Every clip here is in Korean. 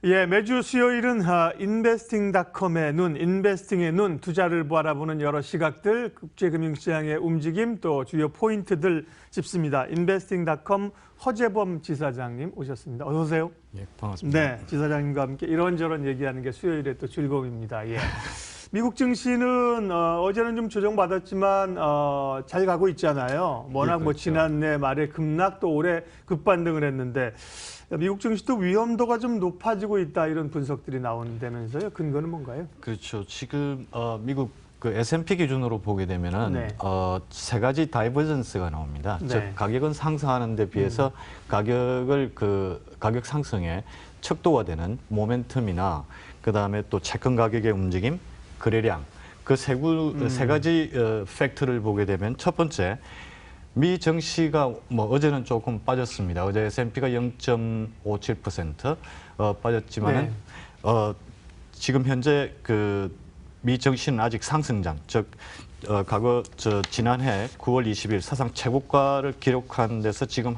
예, 매주 수요일은 인베스팅닷컴의 눈, 인베스팅의 눈, 투자를 바라보는 여러 시각들, 국제금융시장의 움직임, 또 주요 포인트들 짚습니다. 인베스팅닷컴 허재범 지사장님 오셨습니다. 어서 오세요. 예, 반갑습니다. 네, 지사장님과 함께 이런저런 얘기하는 게 수요일에 또 즐거움입니다. 예. 미국 증시는 어제는 좀 조정받았지만 잘 가고 있잖아요. 워낙 예, 그렇죠. 뭐 지난해 말에 급락 또 올해 급반등을 했는데 미국 증시도 위험도가 좀 높아지고 있다 이런 분석들이 나오는데면서요. 근거는 뭔가요? 그렇죠. 지금 미국 그 S&P 기준으로 보게 되면은 네. 세 가지 다이버전스가 나옵니다. 네. 즉 가격은 상승하는 데 비해서 가격 상승에 척도가 되는 모멘텀이나 그다음에 또 채권 가격의 움직임, 거래량 그 세 가지 팩트를 보게 되면 첫 번째 미 증시가 뭐 어제는 조금 빠졌습니다. 어제 S&P가 0.57% 빠졌지만은 네. 지금 현재 그 미 증시는 아직 상승장, 즉 지난해 9월 20일 사상 최고가를 기록한 데서 지금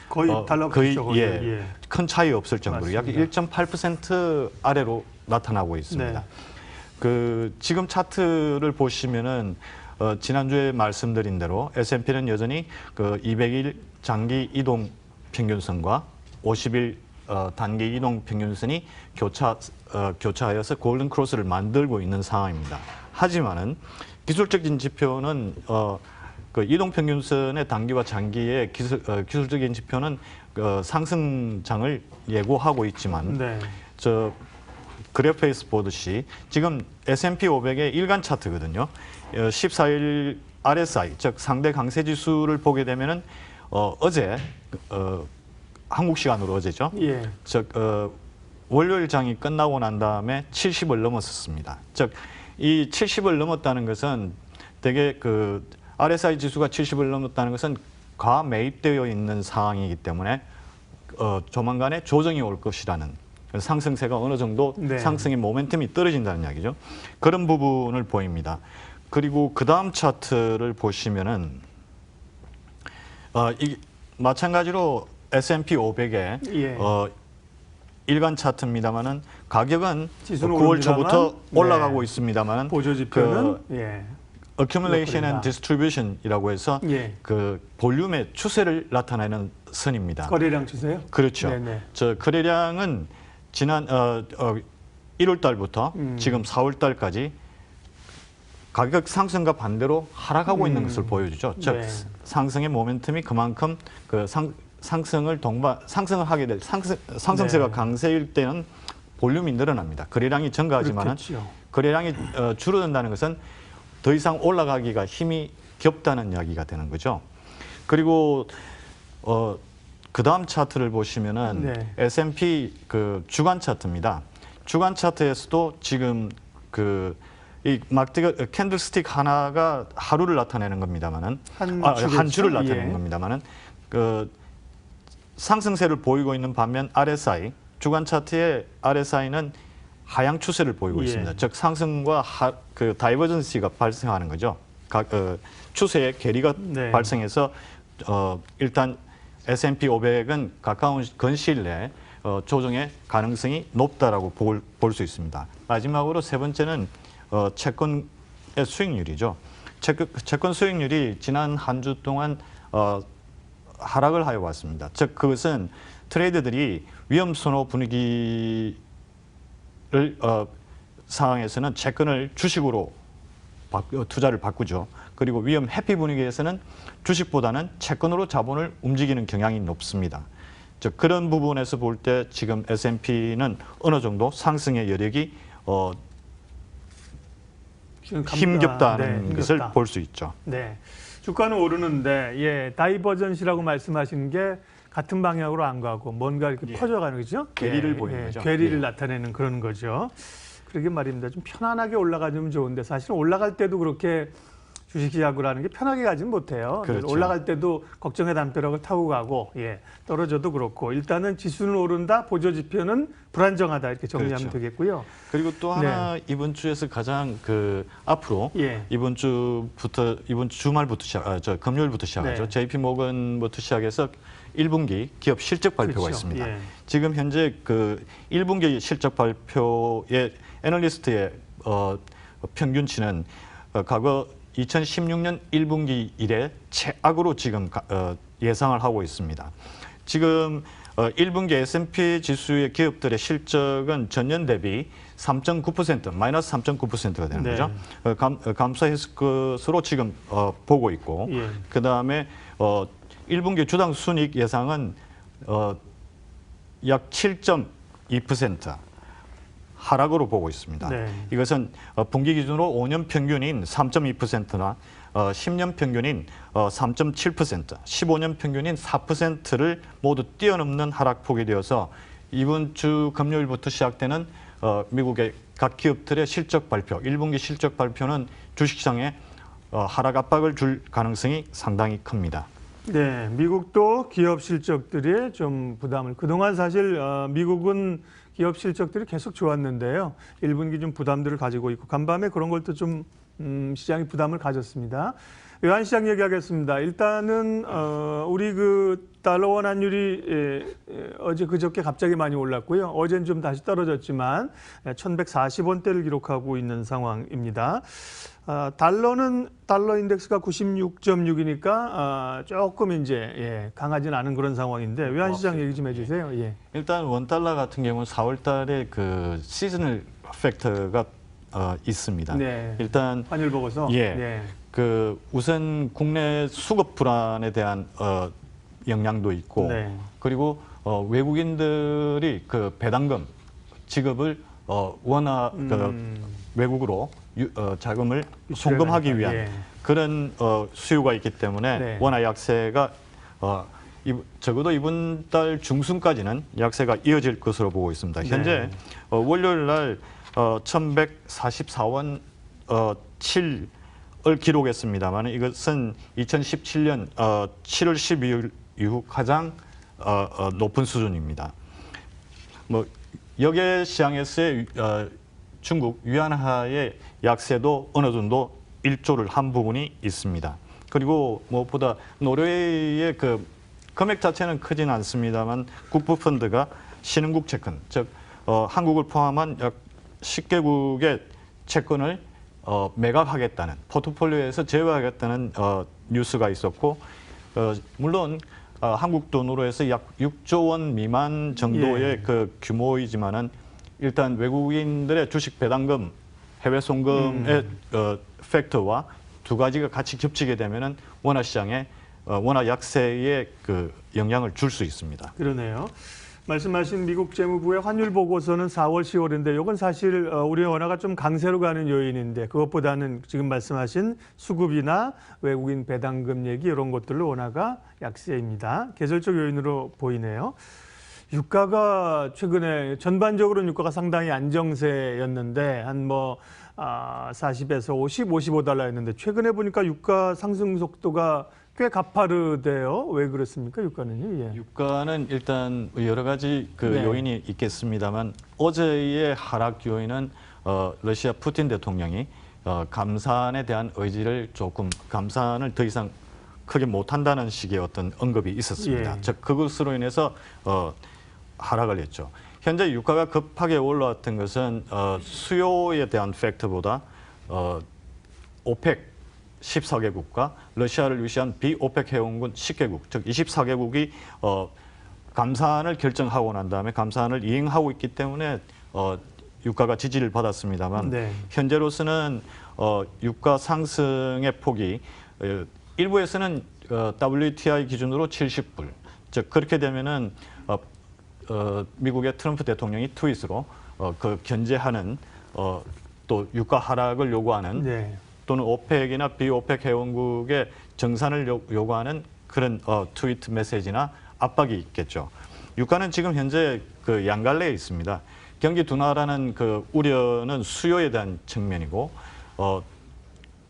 거의 달라붙죠. 큰 차이 없을 정도로 맞습니다. 약 1.8% 아래로 나타나고 있습니다. 네. 그 지금 차트를 보시면은 지난주에 말씀드린 대로 S&P는 여전히 그 200일 장기 이동 평균선과 50일 단기 이동 평균선이 교차하여서 골든 크로스를 만들고 있는 상황입니다. 하지만은 기술적인 지표는 그 이동 평균선의 단기와 장기의 기술적인 지표는 상승장을 예고하고 있지만 네. 저 그래프에서 보듯이 지금 S&P 500의 일간 차트거든요. 14일 RSI, 즉 상대 강세 지수를 보게 되면은 어제 한국 시간으로 어제죠. 예. 즉 월요일 장이 끝나고 난 다음에 70을 넘었었습니다. 즉 이 70을 넘었다는 것은 되게 그 RSI 지수가 70을 넘었다는 것은 과매입되어 있는 상황이기 때문에 조만간에 조정이 올 것이라는 상승세가 어느 정도 네. 상승의 모멘텀이 떨어진다는 이야기죠. 그런 부분을 보입니다. 그리고 그 다음 차트를 보시면은 마찬가지로 S&P 500의 예. 일간 차트입니다만은 가격은 지수는 9월 오릅니다만, 초부터 네. 올라가고 있습니다만은 보조지표는 예. accumulation 그렇구나. and distribution이라고 해서 예. 그 볼륨의 추세를 나타내는 선입니다. 거래량 주세요? 그렇죠. 네네. 저 거래량은 지난 1월 달부터 지금 4월 달까지 가격 상승과 반대로 하락하고 있는 것을 보여주죠. 즉 네. 상승의 모멘텀이 그만큼 그 상승을 하게 될 상승세가 네. 강세일 때는 볼륨이 늘어납니다. 거래량이 증가하지만은 그렇겠죠. 거래량이 줄어든다는 것은 더 이상 올라가기가 힘이 겹다는 이야기가 되는 거죠. 그리고 그 다음 차트를 보시면은 네. S&P 그 주간 차트입니다. 주간 차트에서도 지금 이 막대가 캔들스틱 하나가 하루를 나타내는 겁니다만은 한 주를 나타내는 예. 겁니다만은 그 상승세를 보이고 있는 반면 RSI 주간 차트의 RSI는 하향 추세를 보이고 예. 있습니다. 즉 상승과 그 다이버전시가 발생하는 거죠. 추세의 괴리가 네. 발생해서 일단 S&P 500은 가까운 근시일 내에 조정의 가능성이 높다라고 볼 수 있습니다. 마지막으로 세 번째는 채권의 수익률이죠. 채권 수익률이 지난 한 주 동안 하락을 하여 왔습니다. 즉 그것은 트레이더들이 위험 선호 분위기를 상황에서는 채권을 주식으로 투자를 바꾸죠. 그리고 위험 회피 분위기에서는 주식보다는 채권으로 자본을 움직이는 경향이 높습니다. 즉 그런 부분에서 볼 때 지금 S&P는 어느 정도 상승의 여력이 힘겹다는 네, 것을 힘겹다. 볼 수 있죠. 네. 주가는 오르는데 예, 다이버전시라고 말씀하신 게 같은 방향으로 안 가고 뭔가 이렇게 퍼져가는 거죠. 괴리를 보이는 거죠. 괴리를 예. 나타내는 그런 거죠. 그러게 말입니다. 좀 편안하게 올라가면 좋은데 사실 올라갈 때도 그렇게 주식시장을 하는 게 편하게 가지는 못해요. 그렇죠. 올라갈 때도 걱정의 담벼락을 타고 가고, 예, 떨어져도 그렇고 일단은 지수는 오른다, 보조 지표는 불안정하다 이렇게 정리하면 그렇죠. 되겠고요. 그리고 또 하나 이번 주에서 가장 앞으로 예. 이번 주 주말부터 금요일부터 시작하죠. 네. JP 모건부터 시작해서 1분기 기업 실적 발표가 그렇죠. 있습니다. 예. 지금 현재 1분기 실적 발표의 애널리스트의 평균치는 과거 2016년 1분기 이래 최악으로 지금 예상을 하고 있습니다. 지금 1분기 S&P 지수의 기업들의 실적은 전년 대비 3.9%, 마이너스 3.9%가 되는 네. 거죠. 감소했을 것으로 지금 보고 있고, 예. 그 다음에 1분기 주당 순이익 예상은 약 7.2% 하락으로 보고 있습니다. 네. 이것은 분기 기준으로 5년 평균인 3.2%나 10년 평균인 3.7%, 15년 평균인 4%를 모두 뛰어넘는 하락폭이 되어서 이번 주 금요일부터 시작되는 미국의 각 기업들의 실적 발표, 1분기 실적 발표는 주식시장에 하락 압박을 줄 가능성이 상당히 큽니다. 네, 미국도 기업 실적들이 좀 부담을. 그동안 사실 미국은 기업 실적들이 계속 좋았는데요. 1분기 좀 부담들을 가지고 있고 간밤에 그런 것도 좀 시장이 부담을 가졌습니다. 외환시장 얘기하겠습니다. 일단은 우리 달러 원 환율이 어제 그저께 갑자기 많이 올랐고요. 어제는 좀 다시 떨어졌지만 1,140원대를 기록하고 있는 상황입니다. 달러 인덱스가 96.6이니까 조금 이제 강하진 않은 그런 상황인데 외환시장 얘기 좀 해주세요. 예. 일단 원달러 같은 경우는 4월달에 시즈널 팩터가 있습니다. 네. 일단 환율 보고서. 예. 네. 우선 국내 수급 불안에 대한 영향도 있고, 네. 그리고 외국인들이 배당금 지급을 외국으로 자금을 송금하기 위한 예. 그런 수요가 있기 때문에 네. 원화 약세가 적어도 이번 달 중순까지는 약세가 이어질 것으로 보고 있습니다. 현재 월요일 날 1,144원 7을 기록했습니다만 이것은 2017년 7월 12일 이후 가장 높은 수준입니다. 역외 시장에서의 중국 위안화의 약세도 어느 정도 일조를 한 부분이 있습니다. 그리고 무엇보다 노르웨이의 금액 자체는 크진 않습니다만 국부펀드가 신흥국 채권, 즉 한국을 포함한 약 10개국의 채권을 매각하겠다는, 포트폴리오에서 제외하겠다는 뉴스가 있었고, 물론 한국 돈으로 해서 약 6조 원 미만 정도의 규모이지만은 일단 외국인들의 주식 배당금, 해외 송금의 팩터와 두 가지가 같이 겹치게 되면은 원화 시장에 원화 약세에 영향을 줄 수 있습니다. 그러네요. 말씀하신 미국 재무부의 환율 보고서는 4월, 10월인데 이건 사실 우리 원화가 좀 강세로 가는 요인인데 그것보다는 지금 말씀하신 수급이나 외국인 배당금 얘기 이런 것들로 원화가 약세입니다. 계절적 요인으로 보이네요. 유가가 최근에 전반적으로는 유가가 상당히 안정세였는데 한 40에서 50, 55달러였는데 최근에 보니까 유가 상승 속도가 꽤 가파르대요. 왜 그렇습니까? 유가는요? 예. 유가는 일단 여러 가지 요인이 있겠습니다만 어제의 하락 요인은 러시아 푸틴 대통령이 감산에 대한 의지를 감산을 더 이상 크게 못한다는 식의 어떤 언급이 있었습니다. 예. 즉 그것으로 인해서 하락을 했죠. 현재 유가가 급하게 올라왔던 것은 수요에 대한 팩터보다 오펙 14개국과 러시아를 위시한 비오펙 회원군 10개국, 즉 24개국이 감산을 결정하고 난 다음에 감산을 이행하고 있기 때문에 유가가 지지를 받았습니다만 현재로서는 유가 상승의 폭이 일부에서는 WTI 기준으로 70불, 즉 그렇게 되면은 미국의 트럼프 대통령이 트윗으로 견제하는 또 유가 하락을 요구하는 또는 오펙이나 비오펙 회원국의 정산을 요구하는 그런 트위트 메시지나 압박이 있겠죠. 유가는 지금 현재 양갈래에 있습니다. 경기 둔화라는 우려는 수요에 대한 측면이고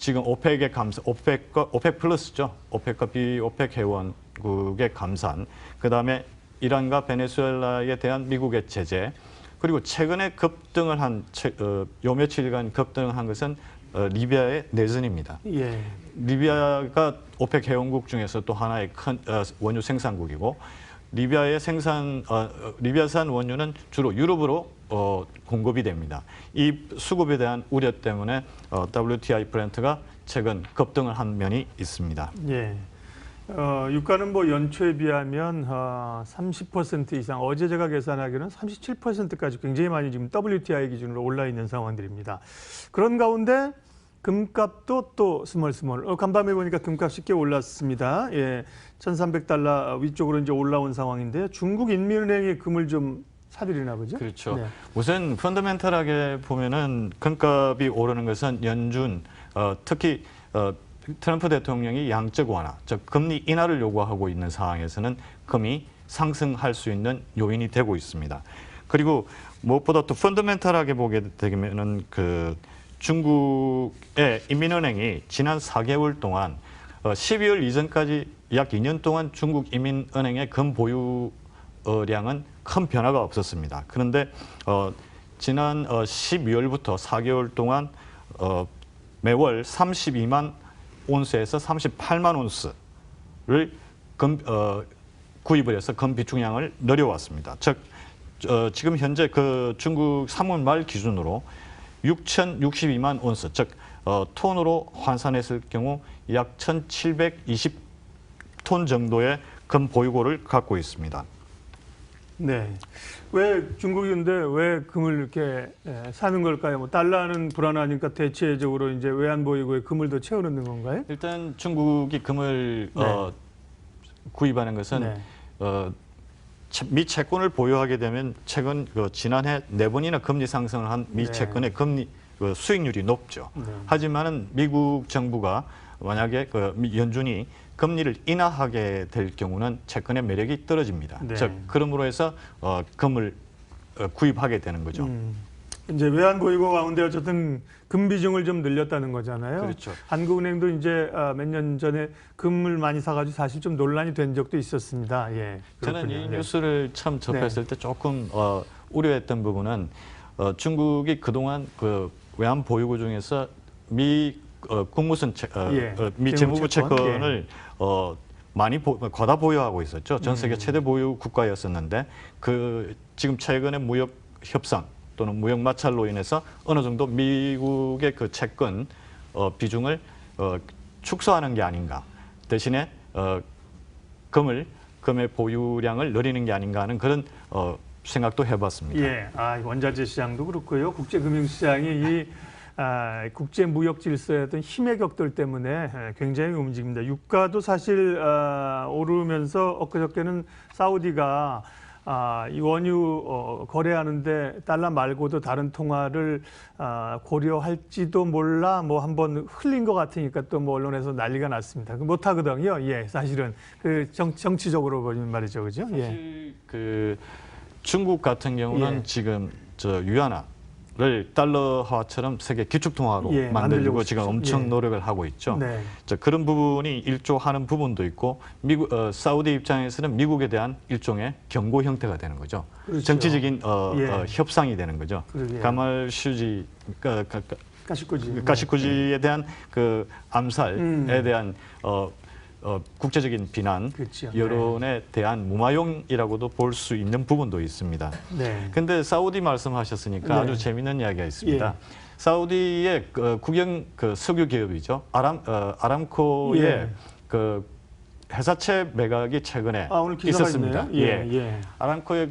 지금 오펙의 감산, 오펙 플러스죠. 오펙과 비오펙 회원국의 감산, 그다음에 이란과 베네수엘라에 대한 미국의 제재, 그리고 최근에 급등을 한 요 며칠간 급등을 한 것은 리비아의 내전입니다. 예. 리비아가 오펙 회원국 중에서 또 하나의 큰 원유 생산국이고, 리비아산 원유는 주로 유럽으로 공급이 됩니다. 이 수급에 대한 우려 때문에 WTI 브렌트가 최근 급등을 한 면이 있습니다. 예. 유가는 뭐 연초에 비하면 30% 이상, 어제 제가 계산하기로는 37%까지 굉장히 많이 지금 WTI 기준으로 올라 있는 상황들입니다. 그런 가운데 금값도 또 스멀스멀, 간밤에 보니까 금값이 꽤 올랐습니다. 예, 1,300달러 위쪽으로 이제 올라온 상황인데요. 중국 인민은행이 금을 좀 사들이나 보죠? 그렇죠. 네. 우선 펀더멘탈하게 보면은 금값이 오르는 것은 연준, 특히 트럼프 대통령이 양적 완화, 즉 금리 인하를 요구하고 있는 상황에서는 금이 상승할 수 있는 요인이 되고 있습니다. 그리고 무엇보다 또 펀더멘탈하게 보게 되면은 중국의 인민은행이 지난 4개월 동안 12월 이전까지 약 2년 동안 중국 인민은행의 금 보유량은 큰 변화가 없었습니다. 그런데 지난 12월부터 4개월 동안 매월 32만 온스에서 38만 온스를 구입을 해서 금 비축량을 늘려왔습니다. 즉 지금 현재 중국 3월 말 기준으로 6,062만 온스, 즉 톤으로 환산했을 경우 약 1,720톤 정도의 금 보유고를 갖고 있습니다. 네. 왜 중국이 근데 왜 금을 이렇게 사는 걸까요? 뭐 달러는 불안하니까 대체적으로 이제 외환 보유고에 금을 더 채워넣는 건가요? 일단 중국이 금을 구입하는 것은 네. 미 채권을 보유하게 되면 최근 지난해 4번이나 금리 상승을 한 미 네. 채권의 금리 수익률이 높죠. 네. 하지만은 미국 정부가 만약에 연준이 금리를 인하하게 될 경우는 채권의 매력이 떨어집니다. 네. 즉 그러므로 해서 금을 구입하게 되는 거죠. 이제 외환 보유고 가운데 어쨌든 금 비중을 좀 늘렸다는 거잖아요. 그렇죠. 한국은행도 이제 몇 년 전에 금을 많이 사가지고 사실 좀 논란이 된 적도 있었습니다. 예. 저는 그렇군요. 이 네. 뉴스를 처음 접했을 때 조금 우려했던 부분은 중국이 그동안 외환 보유고 중에서 미 국무선 미 재무부 채권을 많이 과다 보유하고 있었죠. 전 세계 최대 보유 국가였었는데 지금 최근의 무역 협상 또는 무역 마찰로 인해서 어느 정도 미국의 채권 비중을 축소하는 게 아닌가. 대신에 금의 보유량을 늘리는 게 아닌가 하는 그런 생각도 해봤습니다. 예, 원자재 시장도 그렇고요. 국제금융시장이 국제 무역 질서의 어떤 힘의 격돌 때문에 굉장히 움직입니다. 유가도 사실 오르면서 엊그저께는 사우디가 이 원유 거래하는데 달러 말고도 다른 통화를 고려할지도 몰라 뭐 한번 흘린 것 같으니까 또 뭐 언론에서 난리가 났습니다. 못 하거든요. 예, 사실은 정치적으로 보면 말이죠, 그죠? 예. 사실 중국 같은 경우는 예. 지금 위안화를 달러화처럼 세계 기축통화로 예, 만들려고 만들고 지금 싶죠. 엄청 예. 노력을 하고 있죠. 네. 그런 부분이 일조하는 부분도 있고 사우디 입장에서는 미국에 대한 일종의 경고 형태가 되는 거죠. 그렇죠. 정치적인 예. 협상이 되는 거죠. 그러게요. 가말 슈지 까시꾸지에 대한 암살에 대한 국제적인 비난, 그렇죠. 여론에 대한 무마용이라고도 볼 수 있는 부분도 있습니다. 네. 근데 사우디 말씀하셨으니까 네. 아주 재미있는 이야기가 있습니다. 예. 사우디의 국영 석유 기업이죠. 아람코의 예. 회사채 매각이 최근에 오늘 기사가 있었습니다. 있네요. 예. 아람코의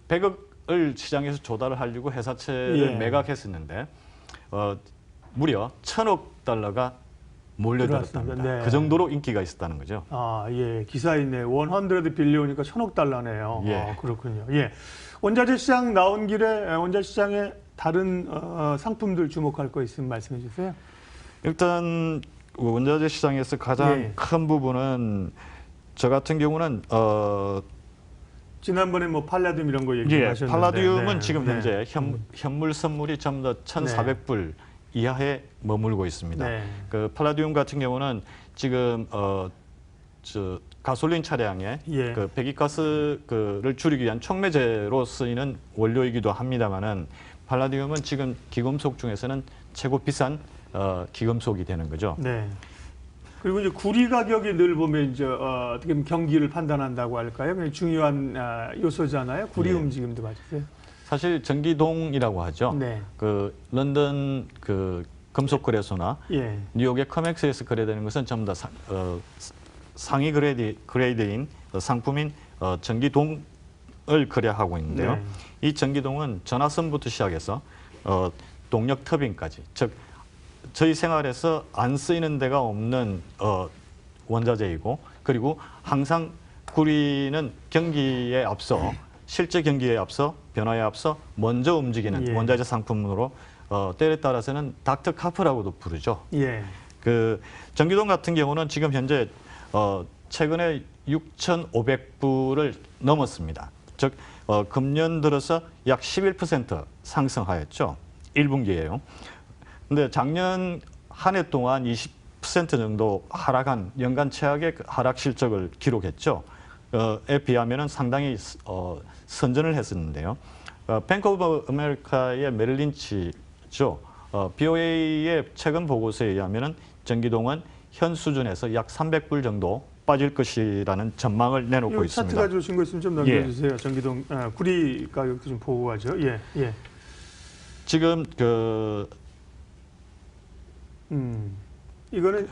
100억을 시장에서 조달을 하려고 회사채를 예. 매각했었는데 무려 1,000억 달러가 몰려들었답니다. 들어왔습니다. 네. 그 정도로 인기가 있었다는 거죠. 예. 기사 있네. 100 빌리온이니까 1,000억 달러네요. 예. 그렇군요. 예. 원자재 시장 나온 길에 원자재 시장에 다른 상품들 주목할 거 있으면 말씀해 주세요. 일단 원자재 시장에서 가장 예. 큰 부분은 저 같은 경우는 지난번에 뭐 팔라듐 이런 거 얘기하셨는데 팔라듐은 네. 지금 네. 현재 현물 선물이 전부 다 1,400불 이하에 머물고 있습니다. 네. 그 팔라디움 같은 경우는 지금 가솔린 차량의 예. 그 배기가스를 줄이기 위한 촉매제로 쓰이는 원료이기도 합니다만은 팔라디움은 지금 기금속 중에서는 최고 비싼 기금속이 되는 거죠. 네. 그리고 이제 구리 가격이 늘 보면 이제 어떻게 보면 경기를 판단한다고 할까요? 굉장히 중요한 요소잖아요. 구리 예. 움직임도 맞으세요? 사실 전기동이라고 하죠. 네. 그 런던 그 금속 거래소나 예. 뉴욕의 커맥스에서 거래되는 것은 전부 다 상위 그레이드인 상품인 전기동을 거래하고 있는데요. 네. 이 전기동은 전화선부터 시작해서 동력 터빈까지, 즉 저희 생활에서 안 쓰이는 데가 없는 원자재이고, 그리고 항상 구리는 경기에 앞서 실제 경기에 앞서 변화에 앞서 먼저 움직이는 예. 원자재 상품으로 때에 따라서는 닥터 카프라고도 부르죠. 예. 그 전기동 같은 경우는 지금 현재 최근에 6,500불을 넘었습니다. 즉 금년 들어서 약 11% 상승하였죠. 1분기예요. 근데 작년 한 해 동안 20% 정도 하락한 연간 최악의 하락 실적을 기록했죠. 에 비하면은 상당히 선전을 했었는데요. 뱅크 오브 아메리카의 메릴 린치죠. BOA의 최근 보고서에 의하면은 전기동은 현 수준에서 약 300불 정도 빠질 것이라는 전망을 내놓고 이 있습니다. 차트 가져오신 거 있으면 좀 넘겨주세요. 전기동 구리 가격도 좀 보고하죠. 예. 예. 지금 이거는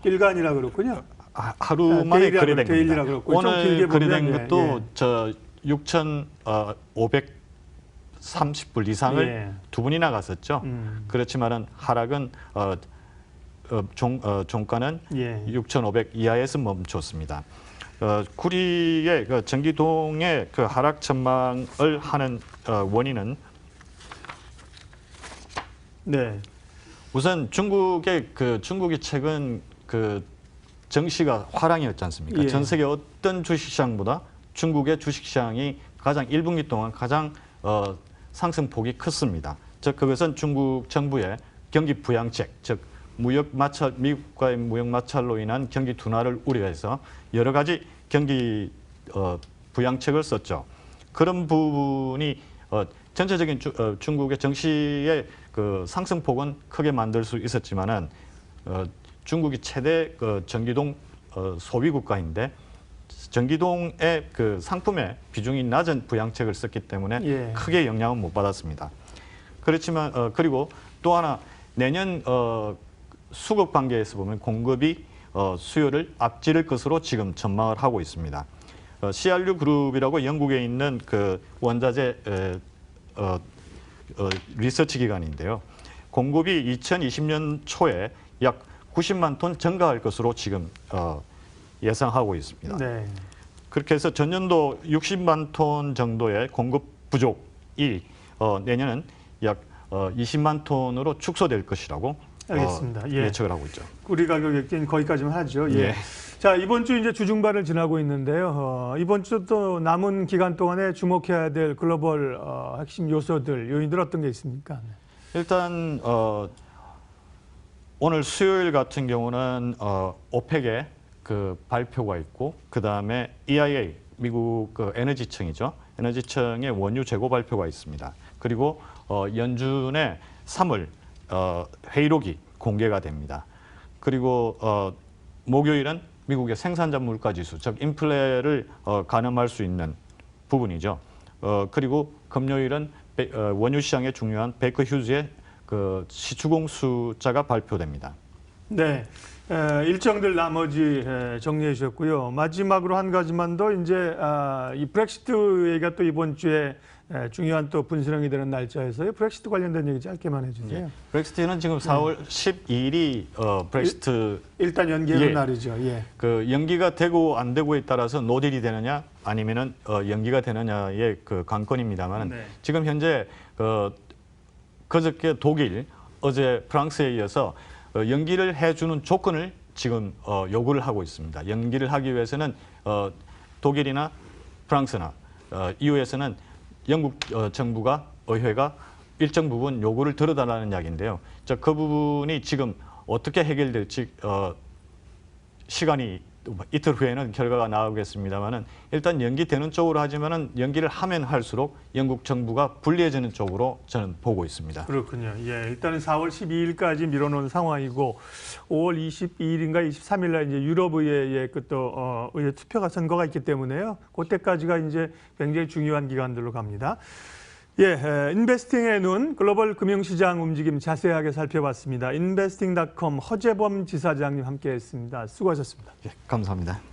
일간이라 그렇군요. 하루 만에 데일리라 거래된 데일리라 겁니다. 그렇고 좀 오늘 길게 거래된 보면, 것도 예. 저 6,530불 이상을 예. 두 분이나 갔었죠. 그렇지만은 하락은 종가는 예. 6,500 이하에서 멈췄습니다. 구리의 그 전기동의 그 하락 전망을 하는 원인은 네. 우선 중국이 최근 그 정시가 화랑이었지 않습니까? 예. 전 세계 어떤 주식시장보다 중국의 주식시장이 가장 1분기 동안 가장 상승폭이 컸습니다. 즉 그것은 중국 정부의 경기 부양책, 즉 미국과의 무역 마찰로 인한 경기 둔화를 우려해서 여러 가지 경기 부양책을 썼죠. 그런 부분이 전체적인 중국의 정시의 그 상승폭은 크게 만들 수 있었지만은 중국이 최대 전기동 소비 국가인데 전기동의 그 상품의 비중이 낮은 부양책을 썼기 때문에 예. 크게 영향은 못 받았습니다. 그렇지만 그리고 또 하나 내년 수급 관계에서 보면 공급이 수요를 앞지를 것으로 지금 전망을 하고 있습니다. CRU 그룹이라고 영국에 있는 그 원자재 리서치 기관인데요. 공급이 2020년 초에 약 90만 톤 증가할 것으로 지금 예상하고 있습니다. 네. 그렇게 해서 전년도 60만 톤 정도의 공급 부족이 내년은 약 20만 톤으로 축소될 것이라고 알겠습니다. 예. 예측을 하고 있죠. 구리 가격 얘기는 거기까지만 하죠. 예. 예. 자, 이번 주 이제 주중반을 지나고 있는데요. 이번 주 또 남은 기간 동안에 주목해야 될 글로벌 핵심 요소들, 요인들 어떤 게 있습니까? 일단 오늘 수요일 같은 경우는 오펙의 그 발표가 있고 그 다음에 EIA 미국 그 에너지청이죠. 에너지청의 원유 재고 발표가 있습니다. 그리고 연준의 3월 회의록이 공개가 됩니다. 그리고 목요일은 미국의 생산자 물가지수, 즉 인플레를 가늠할 수 있는 부분이죠. 그리고 금요일은 원유 시장에 중요한 베이커 휴즈의 그 시추공 숫자가 발표됩니다. 네. 일정들 나머지 정리해 주셨고요. 마지막으로 한 가지만 더 이제 이 브렉시트 얘기가 또 이번 주에 중요한 또 분수령이 되는 날짜에서요. 브렉시트 관련된 얘기 짧게만 해주세요. 브렉시트는 지금 4월 12일이 브렉시트 일단 연기하는 예. 날이죠. 예. 그 연기가 되고 안 되고에 따라서 노딜이 되느냐 아니면은 연기가 되느냐의 그 관건입니다만 네. 지금 현재 그저께 독일, 어제 프랑스에 이어서 연기를 해주는 조건을 지금 요구를 하고 있습니다. 연기를 하기 위해서는 독일이나 프랑스나 EU에서는 영국 정부가 의회가 일정 부분 요구를 들어달라는 이야기인데요. 그 부분이 지금 어떻게 해결될지 시간이 이틀 후에는 결과가 나오겠습니다만은 일단 연기되는 쪽으로 하지만은 연기를 하면 할수록 영국 정부가 불리해지는 쪽으로 저는 보고 있습니다. 그렇군요. 예, 일단은 4월 12일까지 미뤄놓은 상황이고 5월 22일인가 23일 날 이제 유럽의회의 그또 의회 투표가 선거가 있기 때문에요. 그때까지가 이제 굉장히 중요한 기간들로 갑니다. 예, 인베스팅의 눈 글로벌 금융시장 움직임 자세하게 살펴봤습니다. 인베스팅닷컴 허재범 지사장님 함께했습니다. 수고하셨습니다. 예, 감사합니다.